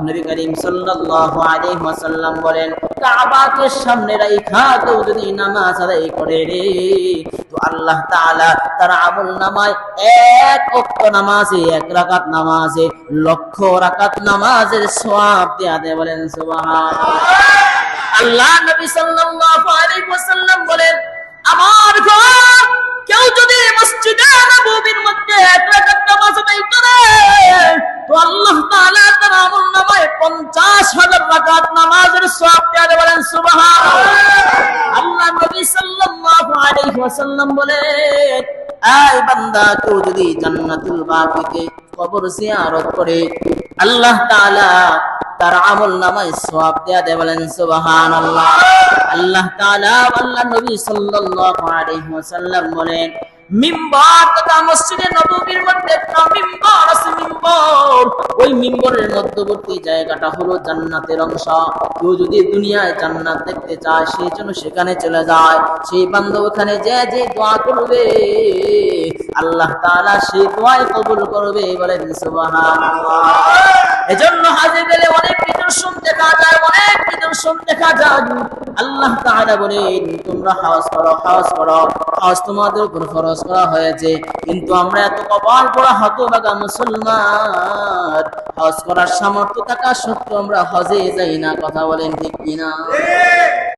নবী করিম সাল্লাল্লাহু আলাইহি ওয়াসাল্লাম বলেন, কাবাকে সামনে রাইখা কেউ যদি নামাজ আদায় করে রে, তো আল্লাহ তাআলা তার আমলনামায় এক ওয়াক্ত নামাজে, এক রাকাত নামাজে লক্ষ রাকাত নামাজের সওয়াব দেয়া দেয়। বলেন সুবহানাল্লাহ। আল্লাহ নবী সাল্লাল্লাহু আলাইহি ওয়াসাল্লাম বলেন, আমার ঘর কেউ যদি মসজিদে নববীর মধ্যে এক রাকাত নামাজ আদায় করে, তো আল্লাহ তাআলা তার আমলনামায় 50,000 রাকাত নামাজের সওয়াব দেয়া দেয়। বলেন সুবহানাল্লাহ। আল্লাহ নবী সাল্লাল্লাহু আলাইহি ওয়াসাল্লাম বলেন, এই বান্দা, কেউ যদি জান্নাতুল বাকিতে কবর জিয়ারত করে, আল্লাহ তাআলা তার আমলনামায় সওয়াব দেয়া দেয়। বলেন সুবহানাল্লাহ। আল্লাহ তাআলা, আল্লাহ নবী সাল্লাল্লাহু আলাইহি ওয়াসাল্লাম বলেন, মিম্বার তথা মসজিদে নববীর মধ্যে একটা মিম্বার আছে, মিম্বর, ওই মিম্বরের মধ্যবর্তী জায়গাটা হলো জান্নাতের অংশ। কেউ যদি দুনিয়ায় জান্নাত দেখতে চায়, সেই জন্য সেখানে চলে যায়। সেই বান্দা ওখানে যে দোয়া করবে, আল্লাহ তাআলা সেই দোয়াই কবুল করবে। বলেন সুবহানাল্লাহ। এজন্য হাজে গেলে অনেক নিদর্শন দেখা যায়, অনেক নিদর্শন দেখা যায়। আল্লাহ তাআলা বলেন, তোমরা হজ করো, হজ করো, হজ তোমাদের উপর ফরজ করা হয়েছে। কিন্তু আমরা এত কপাল পোড়া হতভাগা মুসলমান, হজ করার সামর্থ্য থাকা সত্ত্বেও আমরা হজে যাই না। কথা বলেন ঠিক কিনা?